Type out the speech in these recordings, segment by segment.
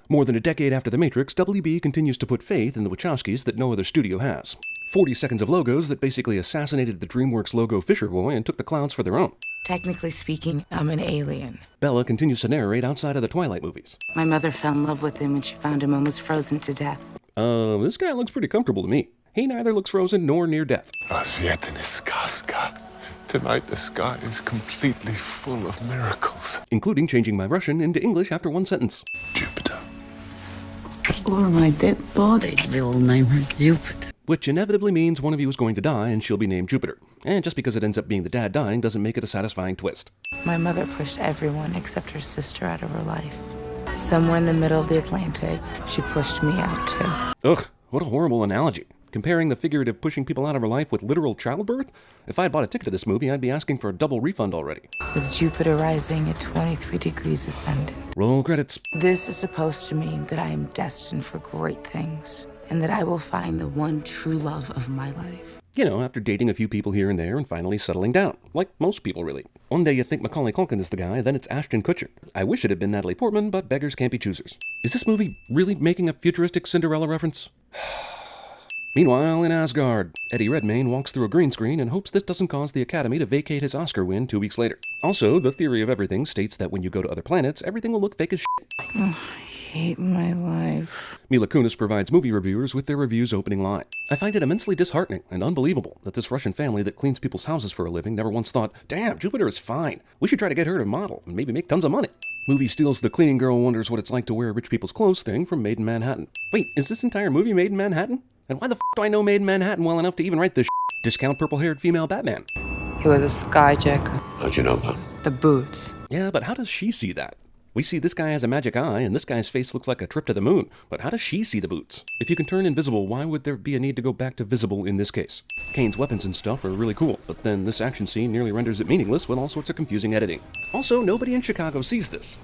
More than a decade after The Matrix, WB continues to put faith in the Wachowskis that no other studio has. 40 seconds of logos that basically assassinated the DreamWorks logo Fisher Boy and took the clouds for their own. Technically speaking, I'm an alien. Bella continues to narrate outside of the Twilight movies. My mother fell in love with him when she found him and was frozen to death. This guy looks pretty comfortable to me. He neither looks frozen nor near death. Tonight the sky is completely full of miracles. Including changing my Russian into English after one sentence. Jupiter. Or my dead body, we'll name her Jupiter. Which inevitably means one of you is going to die and she'll be named Jupiter. And just because it ends up being the dad dying doesn't make it a satisfying twist. My mother pushed everyone except her sister out of her life. Somewhere in the middle of the Atlantic, she pushed me out too. Ugh, what a horrible analogy. Comparing the figurative pushing people out of her life with literal childbirth? If I had bought a ticket to this movie, I'd be asking for a double refund already. With Jupiter rising at 23 degrees ascendant. Roll credits. This is supposed to mean that I am destined for great things, and that I will find the one true love of my life. You know, after dating a few people here and there and finally settling down. Like most people, really. One day you think Macaulay Culkin is the guy, then it's Ashton Kutcher. I wish it had been Natalie Portman, but beggars can't be choosers. Is this movie really making a futuristic Cinderella reference? Meanwhile, in Asgard, Eddie Redmayne walks through a green screen and hopes this doesn't cause the Academy to vacate his Oscar win 2 weeks later. Also, the theory of everything states that when you go to other planets, everything will look fake as shit. I hate my life. Mila Kunis provides movie reviewers with their reviews opening line. I find it immensely disheartening and unbelievable that this Russian family that cleans people's houses for a living never once thought, damn, Jupiter is fine. We should try to get her to model and maybe make tons of money. Movie steals the cleaning girl wonders what it's like to wear rich people's clothes thing from Made in Manhattan. Wait, is this entire movie Made in Manhattan? And why the f do I know Made in Manhattan well enough to even write this shit? Discount purple-haired female Batman. He was a skyjacker. How'd you know that? The boots. Yeah, but how does she see that? We see this guy has a magic eye, and this guy's face looks like a trip to the moon. But how does she see the boots? If you can turn invisible, why would there be a need to go back to visible in this case? Kane's weapons and stuff are really cool, but then this action scene nearly renders it meaningless with all sorts of confusing editing. Also, nobody in Chicago sees this.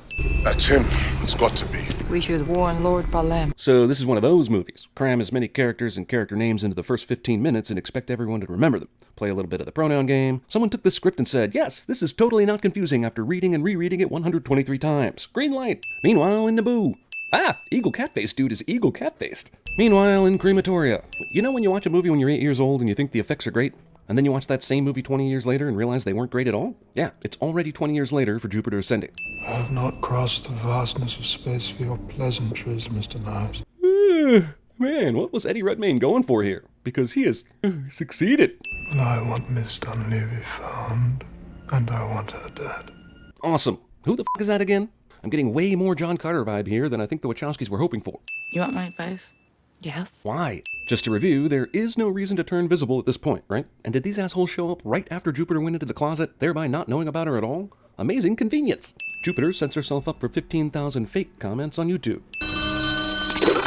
That's him. It's got to be. We should warn Lord Balem. So this is one of those movies. Cram as many characters and character names into the first 15 minutes and expect everyone to remember them. Play a little bit of the pronoun game. Someone took this script and said, yes, this is totally not confusing after reading and rereading it 123 times. Green light. Meanwhile, in Naboo. Ah, Eagle Cat-Faced dude is Eagle Cat-Faced. Meanwhile, in Crematoria. You know when you watch a movie when you're 8 years old and you think the effects are great? And then you watch that same movie 20 years later and realize they weren't great at all? Yeah, it's already 20 years later for Jupiter Ascending. I have not crossed the vastness of space for your pleasantries, Mr. Knives. Man, what was Eddie Redmayne going for here? Because he has succeeded. And I want Miss Dunleavy found, and I want her dead. Awesome. Who the f*** is that again? I'm getting way more John Carter vibe here than I think the Wachowskis were hoping for. You want my advice? Yes. Why? Just to review, there is no reason to turn visible at this point, right? And did these assholes show up right after Jupiter went into the closet, thereby not knowing about her at all? Amazing convenience. Jupiter sets herself up for 15,000 fake comments on YouTube.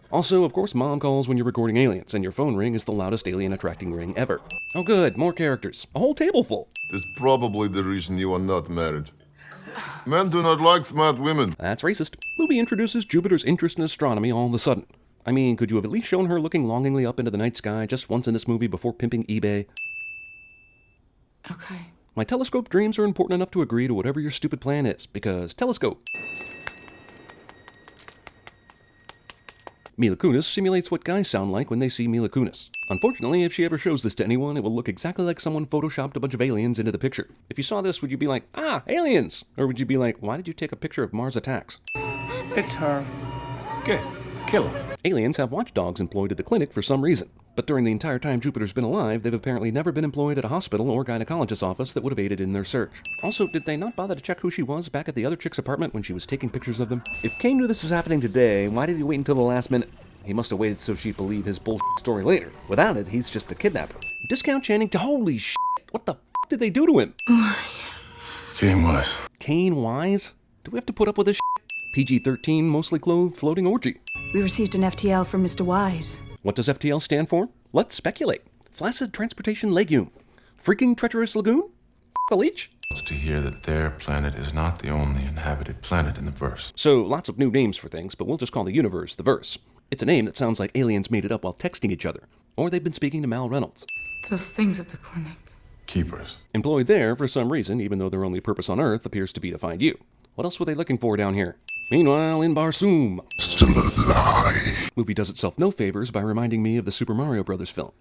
Also, of course, mom calls when you're recording Aliens, and your phone ring is the loudest alien-attracting ring ever. Oh good, more characters. A whole table full. That's probably the reason you are not married. Men do not like smart women. That's racist. Movie introduces Jupiter's interest in astronomy all of a sudden. I mean, could you have at least shown her looking longingly up into the night sky just once in this movie before pimping eBay? Okay. My telescope dreams are important enough to agree to whatever your stupid plan is, because telescope. Mila Kunis simulates what guys sound like when they see Mila Kunis. Unfortunately, if she ever shows this to anyone, it will look exactly like someone photoshopped a bunch of aliens into the picture. If you saw this, would you be like, ah, aliens? Or would you be like, why did you take a picture of Mars Attacks? It's her. Good. Kill her. Aliens have watchdogs employed at the clinic for some reason. But during the entire time Jupiter's been alive, they've apparently never been employed at a hospital or gynecologist's office that would have aided in their search. Also, did they not bother to check who she was back at the other chick's apartment when she was taking pictures of them? If Kane knew this was happening today, why did he wait until the last minute? He must have waited so she'd believe his bullshit story later. Without it, he's just a kidnapper. Discount Channing to holy shit! What the f did they do to him? Kane Wise. Kane Wise? Do we have to put up with this shit? PG-13, mostly clothed, floating orgy. We received an FTL from Mr. Wise. What does FTL stand for? Let's speculate. Flaccid Transportation Legume. Freaking Treacherous Lagoon? F the leech? To hear that their planet is not the only inhabited planet in the verse. So, lots of new names for things, but we'll just call the universe the verse. It's a name that sounds like aliens made it up while texting each other. Or they've been speaking to Mal Reynolds. Those things at the clinic. Keepers. Employed there for some reason, even though their only purpose on Earth appears to be to find you. What else were they looking for down here? Meanwhile, in Barsoom, Still alive. movie does itself no favors by reminding me of the Super Mario Brothers film.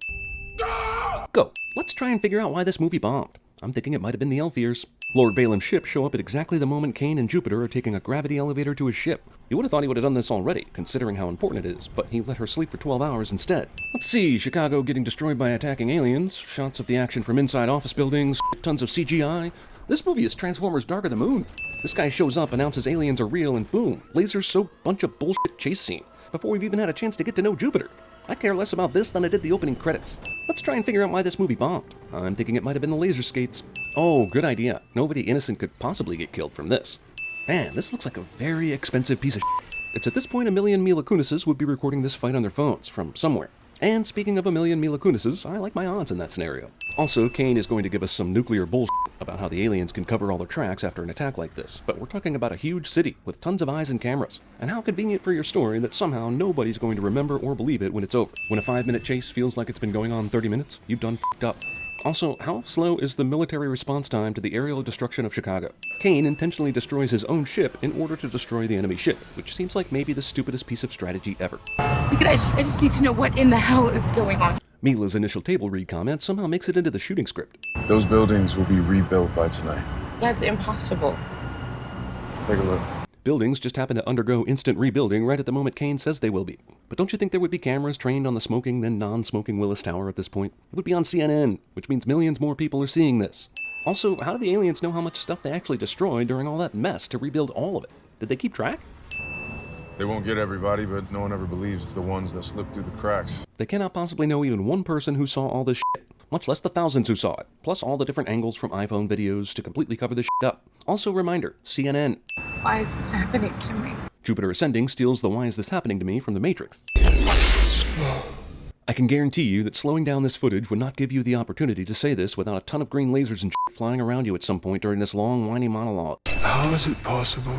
Go. Let's try and figure out why this movie bombed. I'm thinking it might have been the elf ears. Lord Balaam's ship show up at exactly the moment Cain and Jupiter are taking a gravity elevator to his ship. You would have thought he would have done this already, considering how important it is, but he let her sleep for 12 hours instead. Let's see, Chicago getting destroyed by attacking aliens, shots of the action from inside office buildings, tons of CGI. This movie is Transformers Dark of the Moon. This guy shows up, announces aliens are real, and boom, lasers soaked bunch of bullshit chase scene, before we've even had a chance to get to know Jupiter. I care less about this than I did the opening credits. Let's try and figure out why this movie bombed. I'm thinking it might have been the laser skates. Oh, good idea. Nobody innocent could possibly get killed from this. Man, this looks like a very expensive piece of shit. It's at this point a million Mila Kunises would be recording this fight on their phones from somewhere. And speaking of a million Mila Kunises, I like my odds in that scenario. Also, Cain is going to give us some nuclear bullshit about how the aliens can cover all their tracks after an attack like this, but we're talking about a huge city with tons of eyes and cameras. And how convenient for your story that somehow nobody's going to remember or believe it when it's over. When a 5-minute chase feels like it's been going on 30 minutes, you've done f***ed up. Also, how slow is the military response time to the aerial destruction of Chicago? Cain intentionally destroys his own ship in order to destroy the enemy ship, which seems like maybe the stupidest piece of strategy ever. I just need to know what in the hell is going on. Mila's initial table read comment somehow makes it into the shooting script. Those buildings will be rebuilt by tonight. That's impossible. Take a look. Buildings just happen to undergo instant rebuilding right at the moment Cain says they will be. But don't you think there would be cameras trained on the smoking then non-smoking Willis Tower at this point? It would be on CNN, which means millions more people are seeing this. Also, how do the aliens know how much stuff they actually destroyed during all that mess to rebuild all of it? Did they keep track? They won't get everybody, but no one ever believes the ones that slip through the cracks. They cannot possibly know even one person who saw all this shit, much less the thousands who saw it, plus all the different angles from iPhone videos to completely cover this shit up. Also, reminder, CNN. Why is this happening to me? Jupiter Ascending steals the "Why is this happening to me" from The Matrix. I can guarantee you that slowing down this footage would not give you the opportunity to say this without a ton of green lasers and shit flying around you at some point during this long, whiny monologue. How is it possible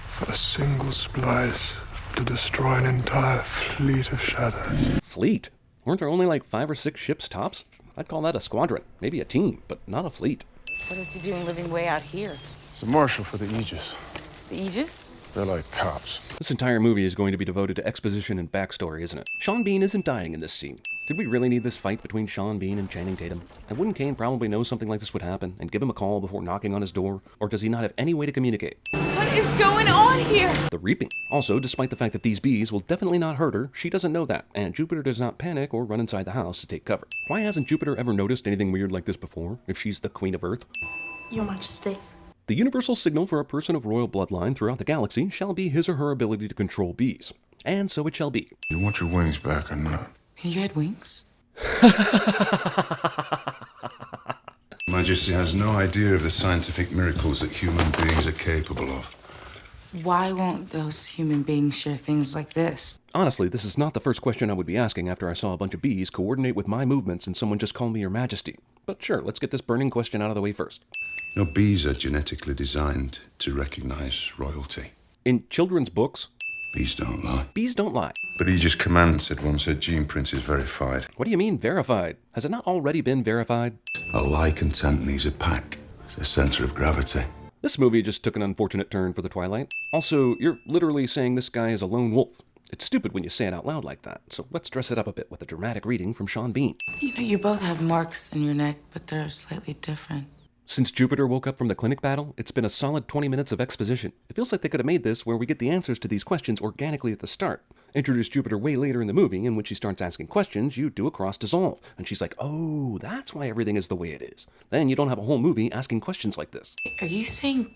for a single splice to destroy an entire fleet of shadows? Fleet? Weren't there only like 5 or 6 ships tops? I'd call that a squadron, maybe a team, but not a fleet. What is he doing living way out here? It's a marshal for the Aegis. The Aegis? They're like cops. This entire movie is going to be devoted to exposition and backstory, isn't it? Sean Bean isn't dying in this scene. Did we really need this fight between Sean Bean and Channing Tatum? And wouldn't Cain probably know something like this would happen and give him a call before knocking on his door? Or does he not have any way to communicate? What is going on here? The reaping. Also, despite the fact that these bees will definitely not hurt her, she doesn't know that, and Jupiter does not panic or run inside the house to take cover. Why hasn't Jupiter ever noticed anything weird like this before, if she's the Queen of Earth? Your Majesty. The universal signal for a person of royal bloodline throughout the galaxy shall be his or her ability to control bees. And so it shall be. You want your wings back or not? You had wings? Majesty has no idea of the scientific miracles that human beings are capable of. Why won't those human beings share things like this? Honestly, this is not the first question I would be asking after I saw a bunch of bees coordinate with my movements and someone just called me Your Majesty. But sure, let's get this burning question out of the way first. You know, bees are genetically designed to recognize royalty. In children's books, Bees don't lie. bees don't lie. But Aegis Command said once a gene print is verified. What do you mean verified? Has it not already been verified? A lie content needs a pack. It's the center of gravity. This movie just took an unfortunate turn for the Twilight. Also, you're literally saying this guy is a lone wolf. It's stupid when you say it out loud like that, so let's dress it up a bit with a dramatic reading from Sean Bean. You know, you both have marks in your neck, but they're slightly different. Since Jupiter woke up from the clinic battle, it's been a solid 20 minutes of exposition. It feels like they could have made this where we get the answers to these questions organically at the start. Introduce Jupiter way later in the movie, and when she starts asking questions, you do a cross dissolve. And she's like, oh, that's why everything is the way it is. Then you don't have a whole movie asking questions like this. Are you saying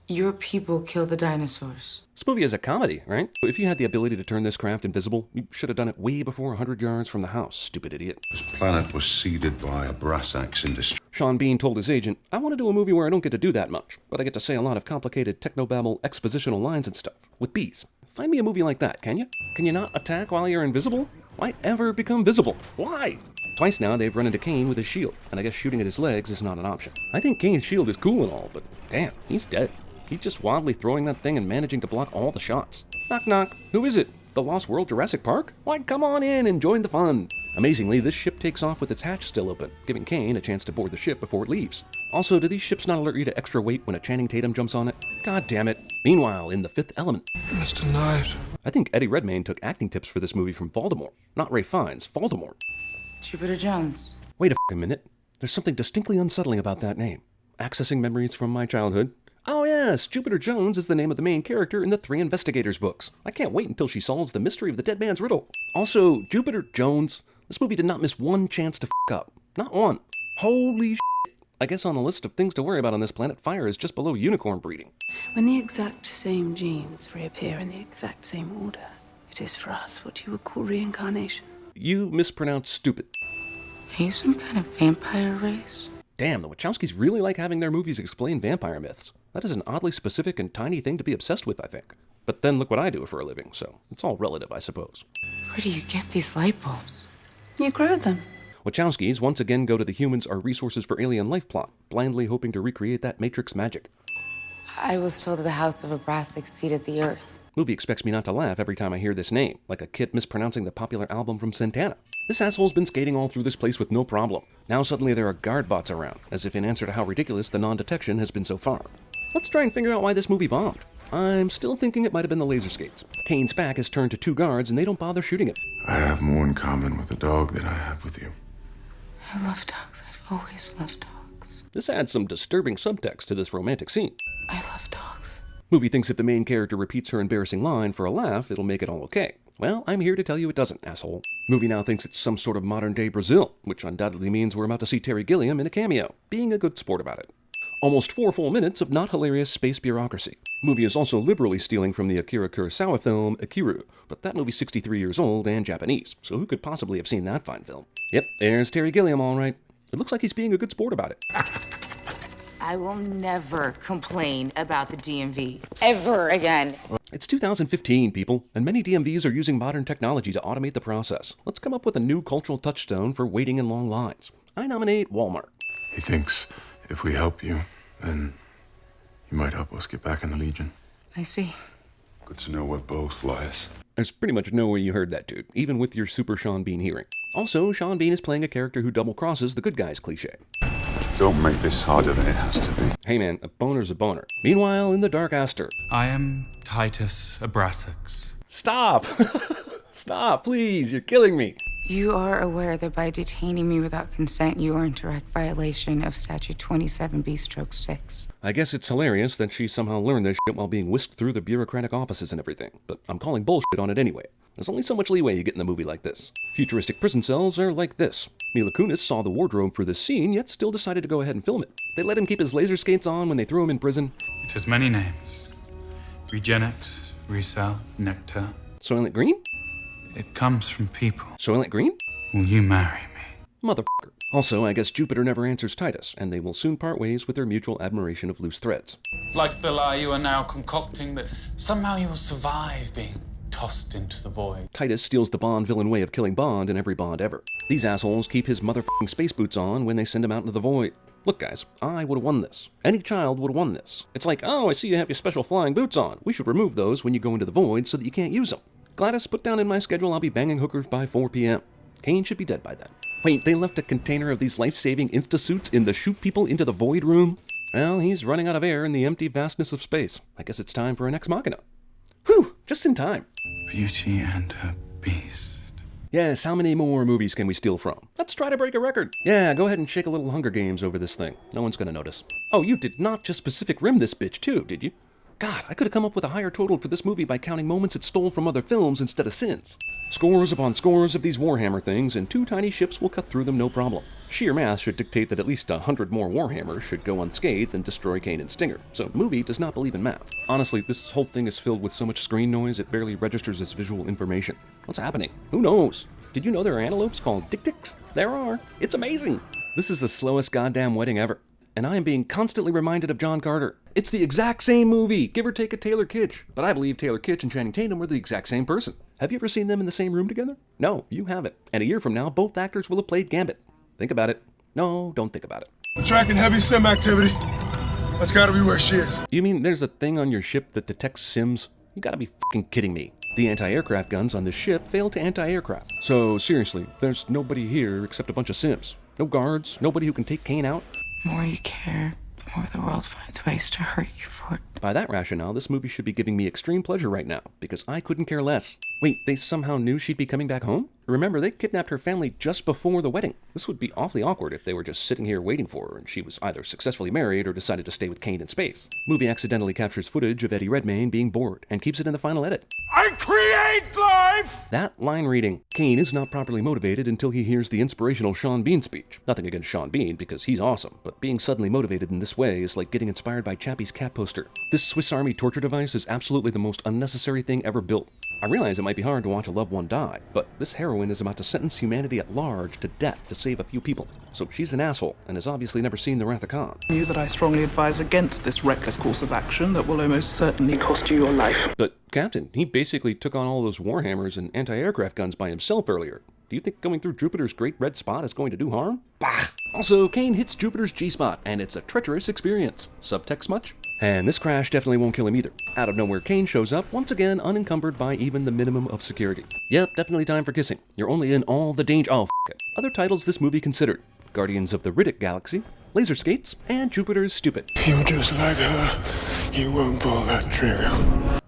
your people kill the dinosaurs? This movie is a comedy, right? If you had the ability to turn this craft invisible, you should have done it way before 100 yards from the house, stupid idiot. This planet was seeded by a brass axe industry. Sean Bean told his agent, I want to do a movie where I don't get to do that much, but I get to say a lot of complicated technobabble expositional lines and stuff, with bees. Find me a movie like that, can you? Can you not attack while you're invisible? Why ever become visible? Why? Twice now they've run into Cain with his shield, and I guess shooting at his legs is not an option. I think Cain's shield is cool and all, but damn, he's dead. He's just wildly throwing that thing and managing to block all the shots. Knock knock, who is it? The Lost World Jurassic Park? Why, come on in and join the fun. Amazingly, this ship takes off with its hatch still open, giving Cain a chance to board the ship before it leaves. Also, do these ships not alert you to extra weight when a Channing Tatum jumps on it? God damn it. Meanwhile, in The Fifth Element, Mr. Knight. I think Eddie Redmayne took acting tips for this movie from Voldemort. Not Ray Fiennes, Voldemort. Jupiter Jones. Wait a f***ing minute. There's something distinctly unsettling about that name. Accessing memories from my childhood. Oh yes, Jupiter Jones is the name of the main character in the Three Investigators books. I can't wait until she solves the mystery of the dead man's riddle. Also, Jupiter Jones, this movie did not miss one chance to f*** up. Not one. Holy shit. I guess on the list of things to worry about on this planet, fire is just below unicorn breeding. When the exact same genes reappear in the exact same order, it is for us what you would call reincarnation. You mispronounced stupid. Are you some kind of vampire race? Damn, the Wachowskis really like having their movies explain vampire myths. That is an oddly specific and tiny thing to be obsessed with, I think. But then look what I do for a living, so it's all relative, I suppose. Where do you get these light bulbs? You grow them. Wachowskis once again go to the humans are resources for alien life plot, blindly hoping to recreate that Matrix magic. I was told the House of Abrass exceeded the Earth. Movie expects me not to laugh every time I hear this name, like a kid mispronouncing the popular album from Santana. This asshole's been skating all through this place with no problem. Now suddenly there are guard bots around, as if in answer to how ridiculous the non-detection has been so far. Let's try and figure out why this movie bombed. I'm still thinking it might have been the laser skates. Kane's back is turned to two guards and they don't bother shooting him. I have more in common with a dog than I have with you. I love dogs. I've always loved dogs. This adds some disturbing subtext to this romantic scene. I love dogs. Movie thinks if the main character repeats her embarrassing line for a laugh, it'll make it all okay. Well, I'm here to tell you it doesn't, asshole. Movie now thinks it's some sort of modern-day Brazil, which undoubtedly means we're about to see Terry Gilliam in a cameo, being a good sport about it. Almost 4 full minutes of not hilarious space bureaucracy. Movie is also liberally stealing from the Akira Kurosawa film Akiru, but that movie's 63 years old and Japanese, so who could possibly have seen that fine film? Yep, there's Terry Gilliam all right. It looks like he's being a good sport about it. I will never complain about the DMV ever again. It's 2015, people, and many DMVs are using modern technology to automate the process. Let's come up with a new cultural touchstone for waiting in long lines. I nominate Walmart. He thinks if we help you, then you might help us get back in the Legion. I see. Good to know we're both liars. There's pretty much no way you heard that, dude, even with your super Sean Bean hearing. Also, Sean Bean is playing a character who double-crosses the good guys cliche. Don't make this harder than it has to be. Hey man, a boner's a boner. Meanwhile, in the Dark Aster. I am Titus Abrasax. Stop! Stop, please, you're killing me. You are aware that by detaining me without consent, you are in direct violation of Statute 27B/6. I guess it's hilarious that she somehow learned this shit while being whisked through the bureaucratic offices and everything, but I'm calling bullshit on it anyway. There's only so much leeway you get in a movie like this. Futuristic prison cells are like this. Mila Kunis saw the wardrobe for this scene, yet still decided to go ahead and film it. They let him keep his laser skates on when they threw him in prison. It has many names. Regenex, Resal, Nectar. Soylent Green? It comes from people. Soylent Green? Will you marry me? Motherfucker. Also, I guess Jupiter never answers Titus, and they will soon part ways with their mutual admiration of loose threads. It's like the lie you are now concocting that somehow you will survive being tossed into the void. Titus steals the Bond villain way of killing Bond in every Bond ever. These assholes keep his motherfucking space boots on when they send him out into the void. Look guys, I would've won this. Any child would've won this. It's like, oh, I see you have your special flying boots on. We should remove those when you go into the void so that you can't use them. Gladys, put down in my schedule I'll be banging hookers by 4 p.m. Kane should be dead by then. Wait, they left a container of these life-saving insta-suits in the shoot people into the void room? Well, he's running out of air in the empty vastness of space. I guess it's time for an ex machina. Whew, just in time. Beauty and her beast. Yes, how many more movies can we steal from? Let's try to break a record. Yeah, go ahead and shake a little Hunger Games over this thing. No one's gonna notice. Oh, you did not just Pacific Rim this bitch too, did you? God, I could have come up with a higher total for this movie by counting moments it stole from other films instead of sins. Scores upon scores of these Warhammer things, and 2 tiny ships will cut through them no problem. Sheer math should dictate that at least 100 more Warhammers should go unscathed and destroy Kane and Stinger, so movie does not believe in math. Honestly, this whole thing is filled with so much screen noise it barely registers as visual information. What's happening? Who knows? Did you know there are antelopes called tic-tics? There are. It's amazing. This is the slowest goddamn wedding ever. And I am being constantly reminded of John Carter. It's the exact same movie, give or take a Taylor Kitsch. But I believe Taylor Kitsch and Channing Tatum were the exact same person. Have you ever seen them in the same room together? No, you haven't. And a year from now, both actors will have played Gambit. Think about it. No, don't think about it. We're tracking heavy sim activity. That's gotta be where she is. You mean there's a thing on your ship that detects sims? You gotta be fucking kidding me. The anti-aircraft guns on this ship fail to anti-aircraft. So seriously, there's nobody here except a bunch of sims. No guards, nobody who can take Kane out. The more you care, the more the world finds ways to hurt you for it. By that rationale, this movie should be giving me extreme pleasure right now, because I couldn't care less. Wait, they somehow knew she'd be coming back home? Remember, they kidnapped her family just before the wedding. This would be awfully awkward if they were just sitting here waiting for her and she was either successfully married or decided to stay with Kane in space. Movie accidentally captures footage of Eddie Redmayne being bored and keeps it in the final edit. I create life! That line reading. Kane is not properly motivated until he hears the inspirational Sean Bean speech. Nothing against Sean Bean, because he's awesome, but being suddenly motivated in this way is like getting inspired by Chappie's cat poster. This Swiss Army torture device is absolutely the most unnecessary thing ever built. I realize it might be hard to watch a loved one die, but this heroine is about to sentence humanity at large to death to save a few people. So she's an asshole, and has obviously never seen the Wrath of Khan. You that I strongly advise against this reckless course of action that will almost certainly cost you your life. But, Captain, he basically took on all those warhammers and anti-aircraft guns by himself earlier. Do you think going through Jupiter's great red spot is going to do harm? Bah! Also, Kane hits Jupiter's G-spot, and it's a treacherous experience. Subtext much? And this crash definitely won't kill him either. Out of nowhere, Kane shows up, once again unencumbered by even the minimum of security. Yep, definitely time for kissing. You're only in all the danger— oh, f*** it. Other titles this movie considered: Guardians of the Riddick Galaxy, Laser Skates, and Jupiter's Stupid. You just like her. You won't pull that trigger.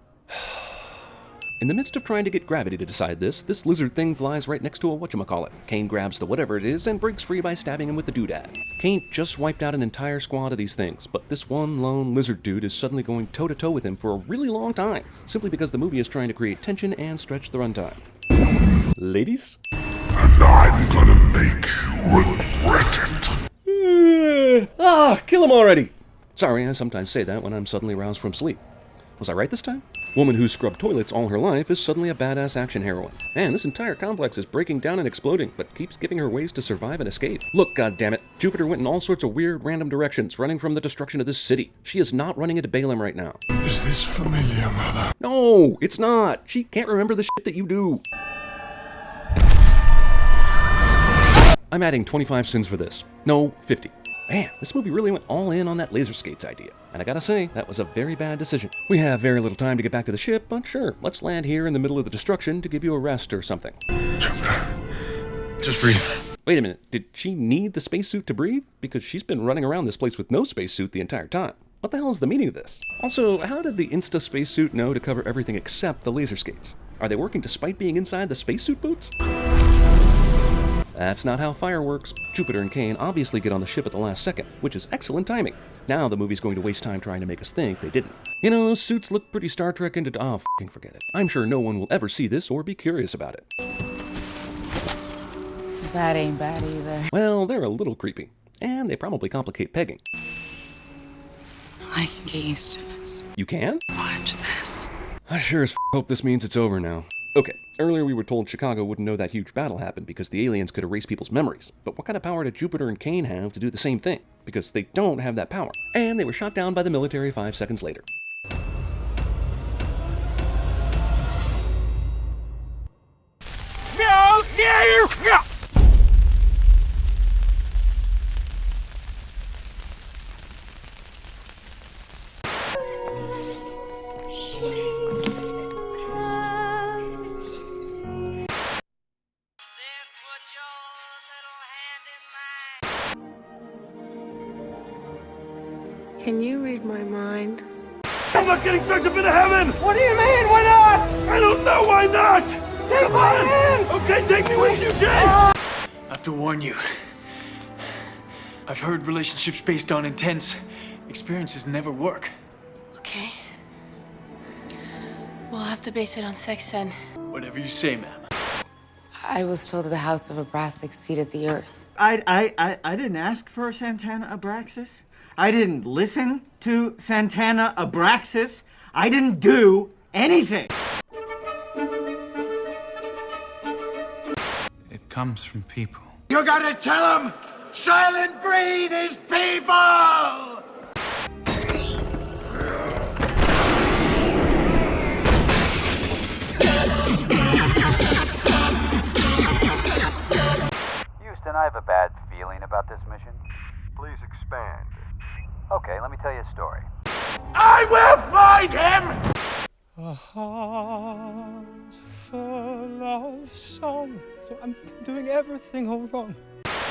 In the midst of trying to get gravity to decide this lizard thing flies right next to a whatchamacallit. Kane grabs the whatever it is and breaks free by stabbing him with the doodad. Kane just wiped out an entire squad of these things, but this one lone lizard dude is suddenly going toe-to-toe with him for a really long time, simply because the movie is trying to create tension and stretch the runtime. Ladies? And I'm gonna make you regret it. Kill him already! Sorry, I sometimes say that when I'm suddenly roused from sleep. Was I right this time? Woman who scrubbed toilets all her life is suddenly a badass action heroine. Man, this entire complex is breaking down and exploding, but keeps giving her ways to survive and escape. Look, goddammit, Jupiter went in all sorts of weird, random directions, running from the destruction of this city. She is not running into Balaam right now. Is this familiar, Mother? No, it's not. She can't remember the shit that you do. I'm adding 25 sins for this. No, 50. Man, this movie really went all in on that laser skates idea. And I gotta say, that was a very bad decision. We have very little time to get back to the ship, but sure, let's land here in the middle of the destruction to give you a rest or something. Jupiter, just breathe. Wait a minute, did she need the spacesuit to breathe? Because she's been running around this place with no spacesuit the entire time. What the hell is the meaning of this? Also, how did the Insta spacesuit know to cover everything except the laser skates? Are they working despite being inside the spacesuit boots? That's not how fire works. Jupiter and Kane obviously get on the ship at the last second, which is excellent timing. Now the movie's going to waste time trying to make us think they didn't. You know, those suits look pretty Star Trek into— oh, f***ing forget it. I'm sure no one will ever see this or be curious about it. That ain't bad either. Well, they're a little creepy. And they probably complicate pegging. I can get used to this. You can? Watch this. I sure as hope this means it's over now. Okay, earlier we were told Chicago wouldn't know that huge battle happened because the aliens could erase people's memories. But what kind of power did Jupiter and Kane have to do the same thing? Because they don't have that power. And they were shot down by the military 5 seconds later. Meow, meow, meow. Can you read my mind? I'm not getting sucked up into heaven! What do you mean, why not? I don't know why not! Take my hand! Okay, take me with you, Jay! I have to warn you. I've heard relationships based on intense experiences never work. Okay. We'll have to base it on sex then. Whatever you say, ma'am. I was told the House of Abrax exceeded the Earth. I didn't ask for Santana Abraxas. I didn't listen to Santana Abraxas. I didn't do anything. It comes from people. You gotta tell them! Silent Breed is people! Houston, I have a bad feeling about this mission. Please expand. Okay, let me tell you a story. I will find him! A heart full of song. So I'm doing everything all wrong.